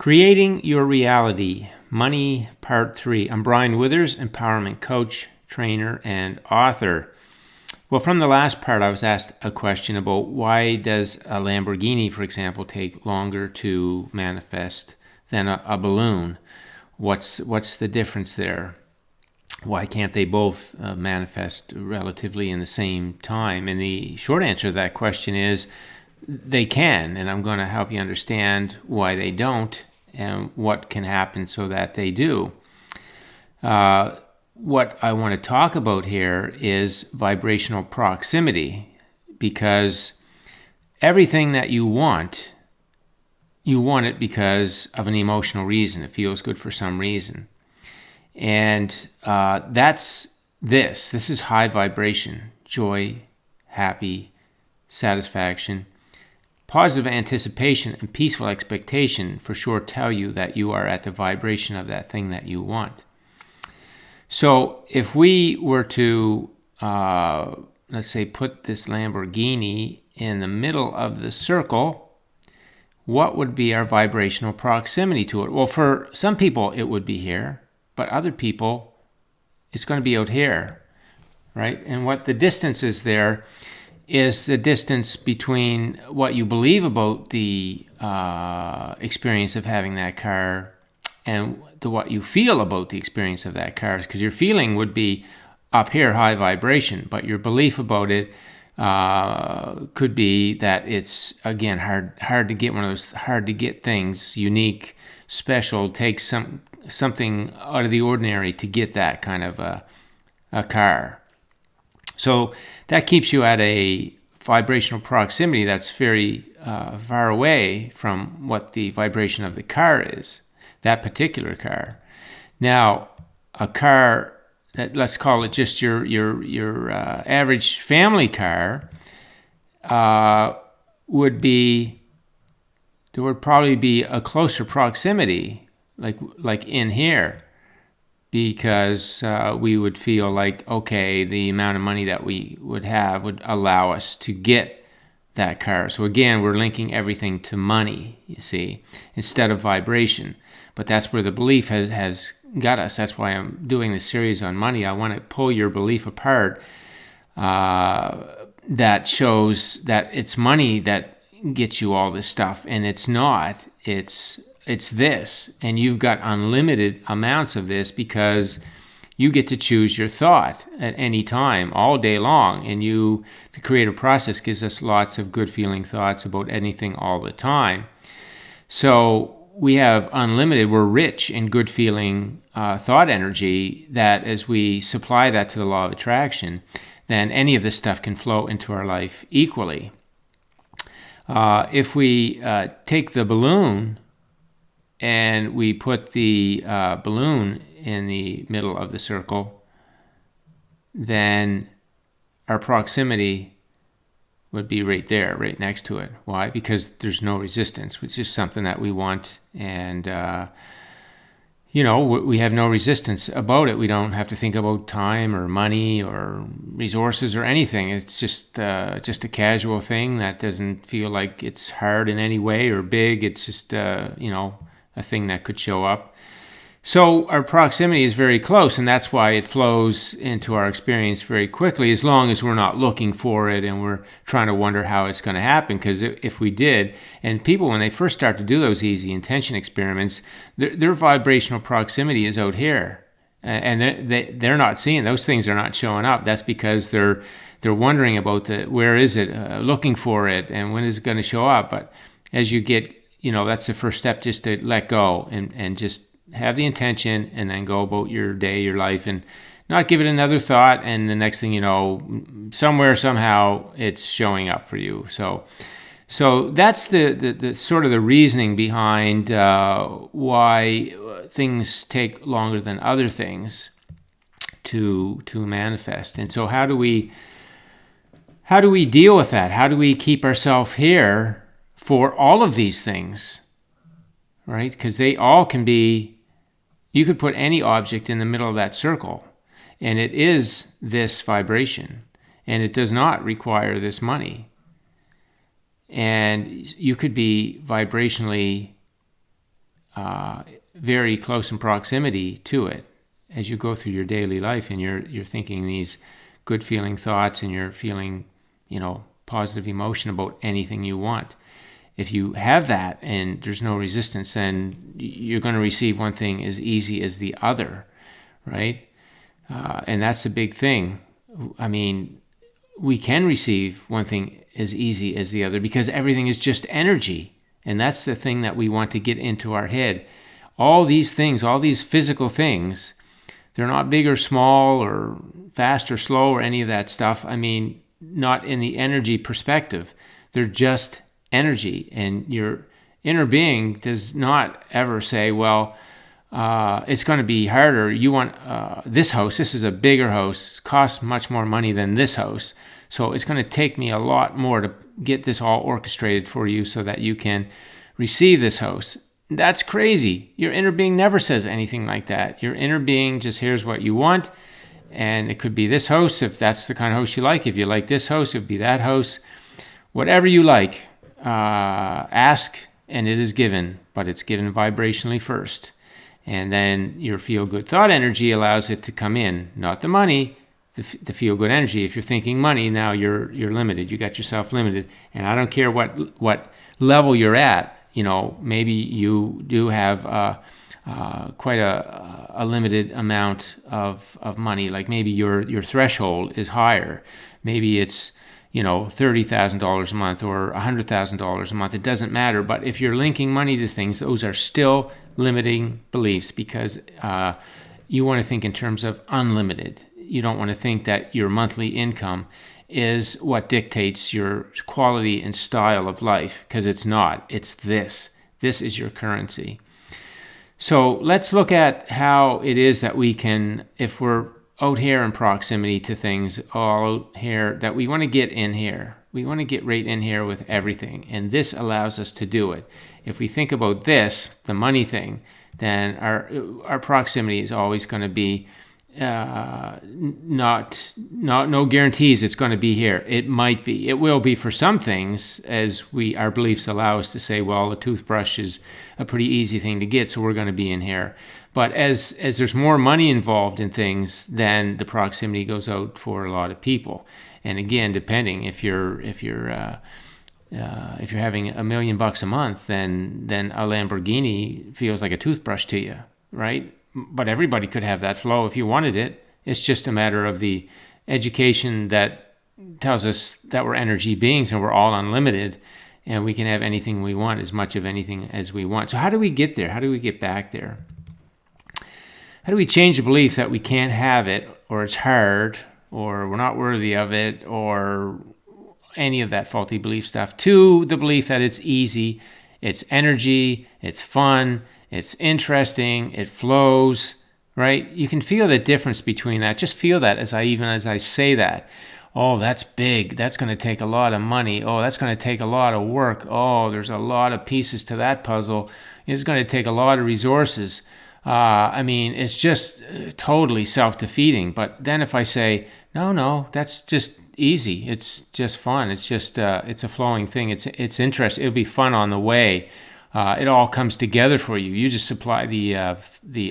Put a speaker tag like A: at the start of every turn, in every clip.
A: Creating Your Reality, Money Part 3. I'm Brian Withers, empowerment coach, trainer, and author. Well, from the last part, I was asked a question about why does a Lamborghini, for example, take longer to manifest than a balloon? What's the difference there? Why can't they both manifest relatively in the same time? And the short answer to that question is they can, and I'm going to help you understand why they don't and what can happen so that they do. What I want to talk about here is vibrational proximity, because everything that you want it because of an emotional reason. It feels good for some reason. And that's this. This is high vibration, joy, happy, satisfaction. Positive anticipation and peaceful expectation for sure tell you that you are at the vibration of that thing that you want. So if we were to, let's say, put this Lamborghini in the middle of the circle, what would be our vibrational proximity to it? Well, for some people, it would be here, but other people, it's going to be out here, right? And what the distance is there is the distance between what you believe about the experience of having that car and what you feel about the experience of that car. Because your feeling would be up here, high vibration, but your belief about it could be that it's, again, hard to get one of those hard to get things, unique, special, takes something out of the ordinary to get that kind of a car. So that keeps you at a vibrational proximity that's very far away from what the vibration of the car is, that particular car. There a car that, let's call it just your average family car, there would probably be a closer proximity, like in here. Because we would feel like, okay, the amount of money that we would have would allow us to get that car. So again, we're linking everything to money, you see, instead of vibration. But that's where the belief has got us. That's why I'm doing this series on money. I want to pull your belief apart that shows that it's money that gets you all this stuff. And it's not. It's this, and you've got unlimited amounts of this because you get to choose your thought at any time, all day long. And the creative process gives us lots of good feeling thoughts about anything all the time. So we have unlimited, we're rich in good feeling thought energy that as we supply that to the law of attraction, then any of this stuff can flow into our life equally. If we take the balloon and we put the balloon in the middle of the circle, then our proximity would be right there, right next to it. Why? Because there's no resistance. It's just something that we want, and we have no resistance about it. We don't have to think about time or money or resources or anything. It's just a casual thing that doesn't feel like it's hard in any way or big. It's just a thing that could show up. So our proximity is very close, and that's why it flows into our experience very quickly, as long as we're not looking for it and we're trying to wonder how it's going to happen. Because if we did, and people, when they first start to do those easy intention experiments, their vibrational proximity is out here, and they're not seeing those things are not showing up. That's because they're wondering about where is it, looking for it, and when is it going to show up. But as you get, that's the first step, just to let go and just have the intention, and then go about your day, your life, and not give it another thought. And the next thing you know, somewhere, somehow, it's showing up for you. So that's the sort of the reasoning behind why things take longer than other things to manifest. And so how do we deal with that? How do we keep ourselves here for all of these things, right? Because they all can be, you could put any object in the middle of that circle, and it is this vibration, and it does not require this money. And you could be vibrationally very close in proximity to it as you go through your daily life, and you're thinking these good feeling thoughts, and you're feeling, positive emotion about anything you want. If you have that and there's no resistance, then you're going to receive one thing as easy as the other, right? And that's the big thing. I mean, we can receive one thing as easy as the other because everything is just energy. And that's the thing that we want to get into our head. All these things, all these physical things, they're not big or small or fast or slow or any of that stuff. I mean, not in the energy perspective. They're just energy. And your inner being does not ever say, well, it's going to be harder. You want this house. This is a bigger house. Costs much more money than this house. So it's going to take me a lot more to get this all orchestrated for you so that you can receive this house. That's crazy. Your inner being never says anything like that. Your inner being just hears what you want. And it could be this house if that's the kind of house you like. If you like this house, it would be that house. Whatever you like, ask and it is given. But it's given vibrationally first. And then your feel-good thought energy allows it to come in. Not the money, the feel-good energy. If you're thinking money, now you're limited. You got yourself limited. And I don't care what level you're at. Maybe you do have quite a limited amount of money. Like maybe your threshold is higher. Maybe it's $30,000 a month or $100,000 a month. It doesn't matter. But if you're linking money to things, those are still limiting beliefs because you want to think in terms of unlimited. You don't want to think that your monthly income is what dictates your quality and style of life, because it's not. It's this. This is your currency. So let's look at how it is that we can, if we're out here in proximity to things, all out here, that we want to get in here. We want to get right in here with everything. And this allows us to do it. If we think about this, the money thing, then our proximity is always going to be no guarantees it's going to be here. It might be. It will be for some things, as our beliefs allow us to say, well, a toothbrush is a pretty easy thing to get, so we're going to be in here. But as there's more money involved in things, then the proximity goes out for a lot of people. And again, depending if you're having $1 million a month, then a Lamborghini feels like a toothbrush to you, right? But everybody could have that flow if you wanted it. It's just a matter of the education that tells us that we're energy beings and we're all unlimited and we can have anything we want, as much of anything as we want. So how do we get there? How do we get back there? How do we change the belief that we can't have it, or it's hard, or we're not worthy of it, or any of that faulty belief stuff, to the belief that it's easy, it's energy, it's fun, it's interesting, it flows, right? You can feel the difference between that. Just feel that as I say that. Oh, that's big. That's going to take a lot of money. Oh, that's going to take a lot of work. Oh, there's a lot of pieces to that puzzle. It's going to take a lot of resources. It's just totally self-defeating. But then if I say, no, that's just easy. It's just fun. It's just, it's a flowing thing. It's interesting. It'll be fun on the way. It all comes together for you. You just supply the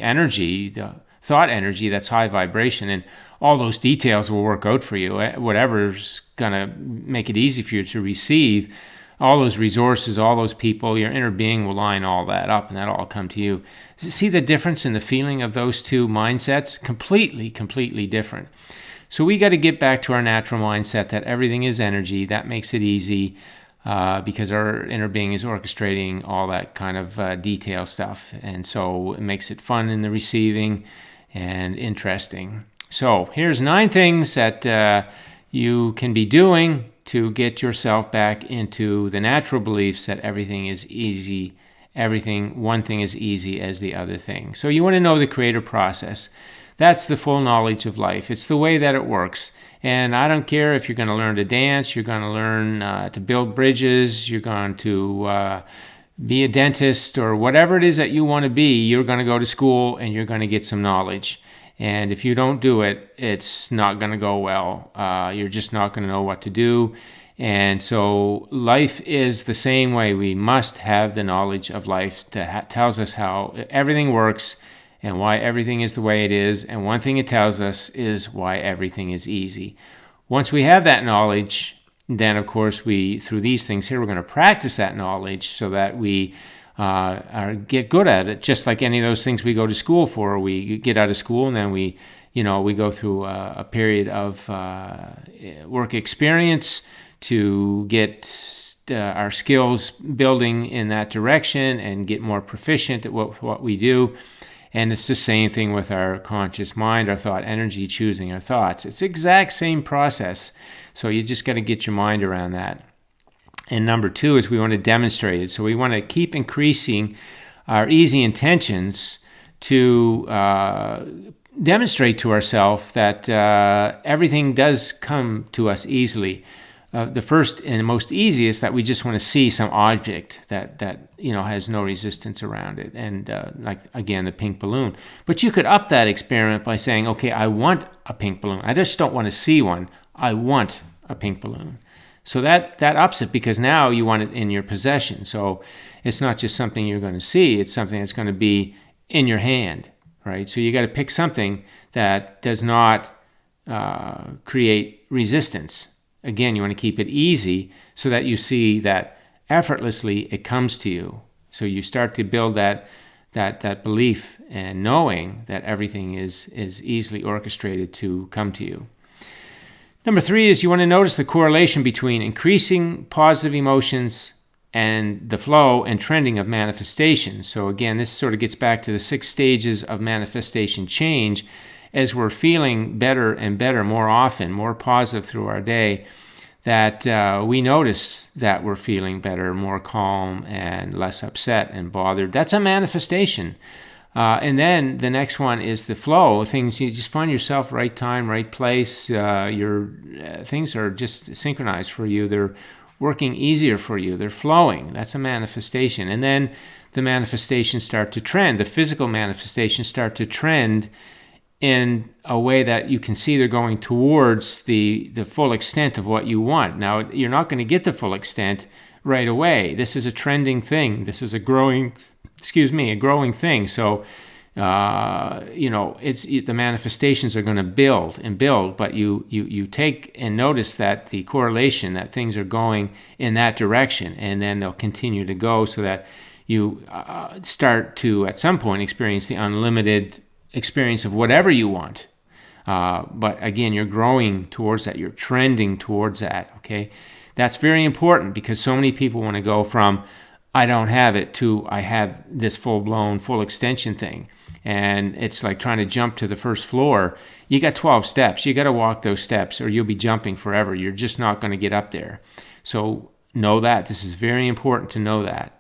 A: energy, the thought energy that's high vibration, and all those details will work out for you. Whatever's going to make it easy for you to receive, all those resources, all those people, your inner being will line all that up, and that'll all come to you. See the difference in the feeling of those two mindsets? Completely different. So we got to get back to our natural mindset that everything is energy. That makes it easy. Because our inner being is orchestrating all that kind of detail stuff. And so it makes it fun in the receiving and interesting. So here's 9 things that you can be doing to get yourself back into the natural beliefs that everything is easy. One thing is easy as the other thing. So you want to know the creative process. That's the full knowledge of life. It's the way that it works. And I don't care if you're going to learn to dance, you're going to learn to build bridges, you're going to be a dentist, or whatever it is that you want to be, you're going to go to school and you're going to get some knowledge. And if you don't do it, it's not going to go well. You're just not going to know what to do. And so life is the same way. We must have the knowledge of life that tells us how everything works and why everything is the way it is. And one thing it tells us is why everything is easy. Once we have that knowledge, then of course through these things here, we're going to practice that knowledge so that we get good at it. Just like any of those things we go to school for. We get out of school and then we go through a period of work experience to get our skills building in that direction and get more proficient at what we do. And it's the same thing with our conscious mind, our thought energy, choosing our thoughts. It's the exact same process. So you just got to get your mind around that. And number 2 is we want to demonstrate it. So we want to keep increasing our easy intentions to demonstrate to ourselves that everything does come to us easily. The first and most easiest that we just want to see some object that has no resistance around it, and like again the pink balloon. But you could up that experiment by saying, okay, I want a pink balloon. I just don't want to see one. I want a pink balloon. So that ups it, because now you want it in your possession. So it's not just something you're going to see; it's something that's going to be in your hand, right? So you got to pick something that does not create resistance. Again, you want to keep it easy so that you see that effortlessly it comes to you. So you start to build that belief and knowing that everything is easily orchestrated to come to you. Number 3 is you want to notice the correlation between increasing positive emotions and the flow and trending of manifestation. So again, this sort of gets back to the 6 stages of manifestation change. As we're feeling better and better more often, more positive through our day, that we notice that we're feeling better, more calm and less upset and bothered. That's a manifestation. And then the next one is the flow. Things, you just find yourself right time, right place. Your things are just synchronized for you. They're working easier for you. They're flowing. That's a manifestation. And then the manifestations start to trend. The physical manifestations start to trend in a way that you can see they're going towards the full extent of what you want. Now, you're not going to get the full extent right away. This is a trending thing. This is a growing thing. So, the manifestations are going to build and build, but you take and notice that the correlation, that things are going in that direction, and then they'll continue to go so that you start to, at some point, experience the unlimited experience of whatever you want. But again, you're growing towards that. You're trending towards that, okay? That's very important, because so many people want to go from I don't have it to I have this full-blown, full extension thing. And it's like trying to jump to the first floor. You got 12 steps. You got to walk those steps or you'll be jumping forever. You're just not going to get up there. So know that. This is very important to know that.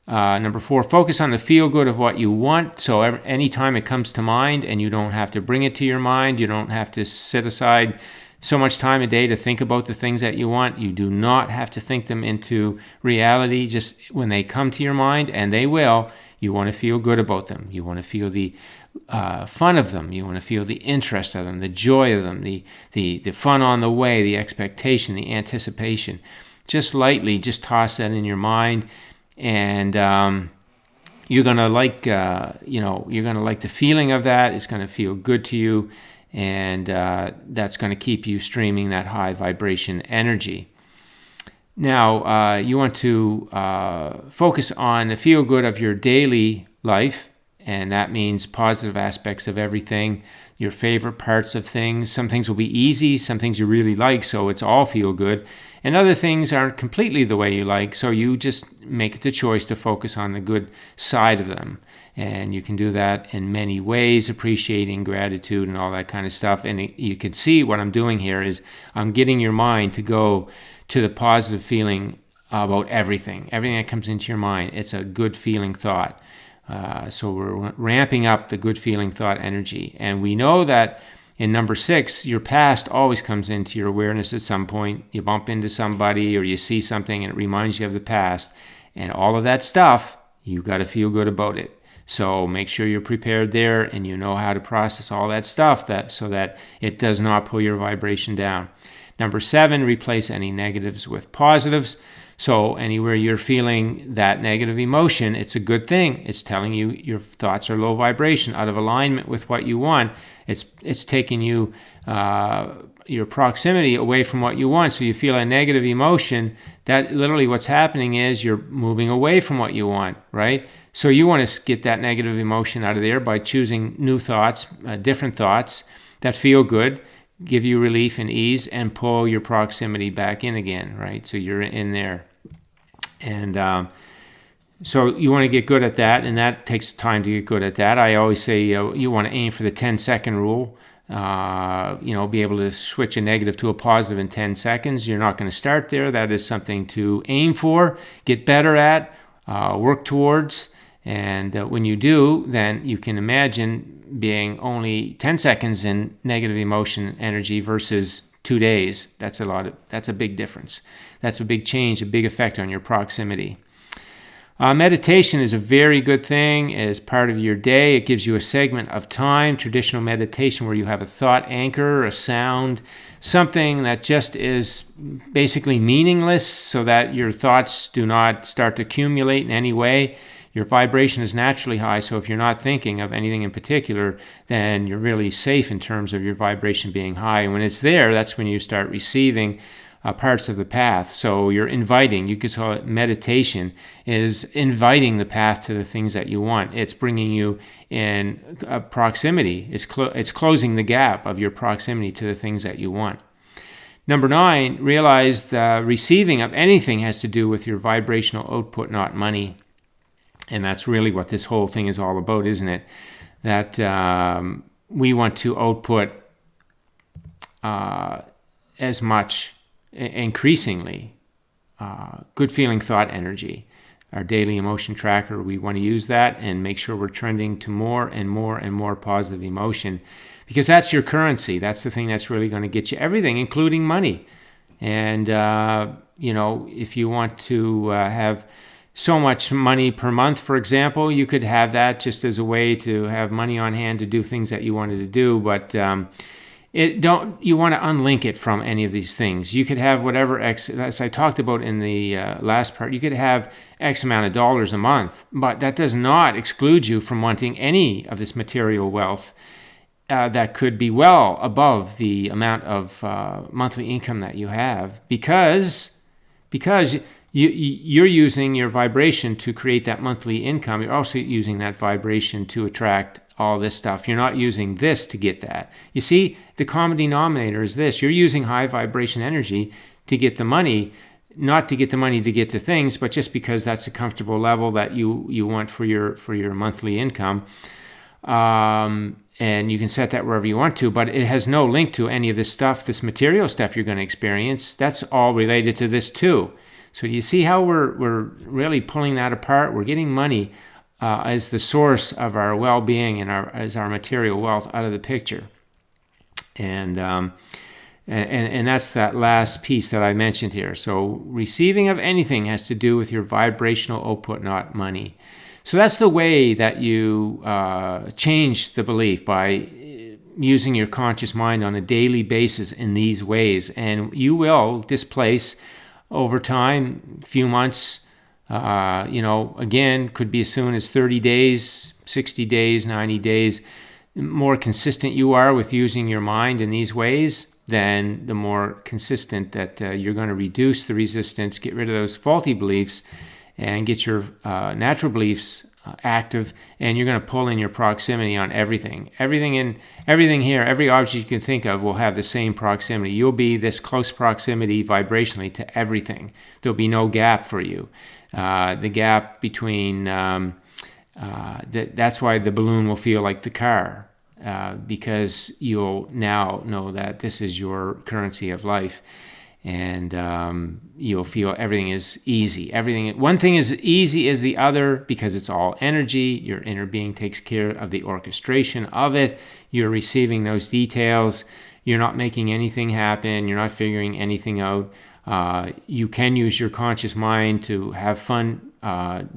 A: Number 4, focus on the feel-good of what you want. So anytime it comes to mind, and you don't have to bring it to your mind, you don't have to set aside so much time a day to think about the things that you want. You do not have to think them into reality. Just when they come to your mind, and they will, you want to feel good about them. You want to feel the fun of them. You want to feel the interest of them, the joy of them, the fun on the way, the expectation, the anticipation. Just lightly, just toss that in your mind. And you're gonna like, you're gonna like the feeling of that. It's gonna feel good to you, and that's gonna keep you streaming that high vibration energy. Now, you want to focus on the feel good of your daily life, and that means positive aspects of everything, your favorite parts of things. Some things will be easy, some things you really like, so it's all feel good. And other things aren't completely the way you like, so you just make the choice to focus on the good side of them. And you can do that in many ways, appreciating gratitude and all that kind of stuff. And you can see what I'm doing here is I'm getting your mind to go to the positive feeling about everything. Everything that comes into your mind, it's a good feeling thought. So we're ramping up the good feeling thought energy. And we know that in number 6, your past always comes into your awareness at some point. You bump into somebody or you see something and it reminds you of the past. And all of that stuff, you got to feel good about it. So make sure you're prepared there and you know how to process all that stuff so that it does not pull your vibration down. Number 7, replace any negatives with positives. So anywhere you're feeling that negative emotion, it's a good thing. It's telling you your thoughts are low vibration, out of alignment with what you want. It's taking you your proximity away from what you want. So you feel a negative emotion. That literally what's happening is you're moving away from what you want, right? So you want to get that negative emotion out of there by choosing new thoughts, different thoughts that feel good, give you relief and ease, and pull your proximity back in again, right? So you're in there. And so you want to get good at that, and that takes time to get good at that. I always say you want to aim for the 10-second rule. Be able to switch a negative to a positive in 10 seconds. You're not going to start there. That is something to aim for, get better at, work towards. And when you do, then you can imagine being only 10 seconds in negative emotion energy versus 2 days. That's a big difference. That's a big change, a big effect on your proximity. Meditation is a very good thing as part of your day. It gives you a segment of time, traditional meditation, where you have a thought anchor, a sound, something that just is basically meaningless so that your thoughts do not start to accumulate in any way. Your vibration is naturally high, so if you're not thinking of anything in particular, then you're really safe in terms of your vibration being high. And when it's there, that's when you start receiving parts of the path. So you're inviting, you could call it meditation, is inviting the path to the things that you want. It's bringing you in proximity. It's closing the gap of your proximity to the things that you want. Number 9, realize the receiving of anything has to do with your vibrational output, not money. And that's really what this whole thing is all about, isn't it? That we want to output as much, increasingly, good feeling thought energy. Our daily emotion tracker, we want to use that and make sure we're trending to more and more and more positive emotion, because that's your currency. That's the thing that's really going to get you everything, including money. And, if you want to have so much money per month, for example, you could have that just as a way to have money on hand to do things that you wanted to do. But you want to unlink it from any of these things. You could have whatever as I talked about in the last part, you could have X amount of dollars a month, but that does not exclude you from wanting any of this material wealth that could be well above the amount of monthly income that you have, because you're using your vibration to create that monthly income. You're also using that vibration to attract all this stuff. You're not using this to get that. You see, the common denominator is this. You're using high vibration energy to get the money, not to get the money to get the things, but just because that's a comfortable level that you want for your monthly income. And you can set that wherever you want to, but it has no link to any of this stuff, this material stuff you're going to experience. That's all related to this too. So you see how we're really pulling that apart? We're getting money as the source of our well-being and as our material wealth out of the picture. And that's that last piece that I mentioned here. So receiving of anything has to do with your vibrational output, not money. So that's the way that you change the belief, by using your conscious mind on a daily basis in these ways. And you will displace over time, few months, again, could be as soon as 30 days, 60 days, 90 days. The more consistent you are with using your mind in these ways, then the more consistent that you're going to reduce the resistance, get rid of those faulty beliefs, and get your natural beliefs active, and you're going to pull in your proximity on everything. Everything here, every object you can think of will have the same proximity. You'll be this close proximity vibrationally to everything. There'll be no gap for you. The gap between, that's why the balloon will feel like the car, because you'll now know that this is your currency of life. And you'll feel everything is easy. One thing is easy as the other, because it's all energy. Your inner being takes care of the orchestration of it. You're receiving those details. You're not making anything happen. You're not figuring anything out. You can use your conscious mind to have fun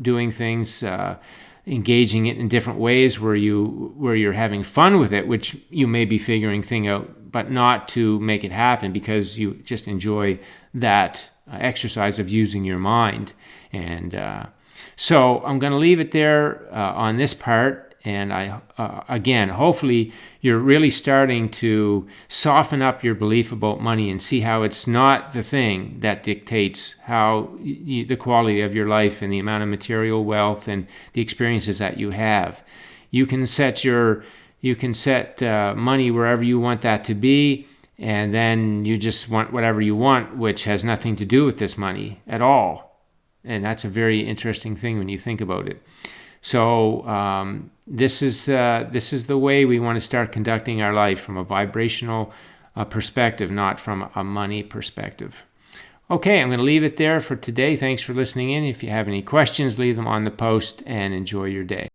A: doing things. engaging it in different ways where you're having fun with it, which you may be figuring things out, but not to make it happen because you just enjoy that exercise of using your mind. And so I'm going to leave it there on this part. And again, hopefully you're really starting to soften up your belief about money and see how it's not the thing that dictates how the quality of your life and the amount of material wealth and the experiences that you have. You can set money wherever you want that to be, and then you just want whatever you want, which has nothing to do with this money at all. And that's a very interesting thing when you think about it. So this is the way we want to start conducting our life, from a vibrational perspective, not from a money perspective. Okay, I'm going to leave it there for today. Thanks for listening in. If you have any questions, leave them on the post, and enjoy your day.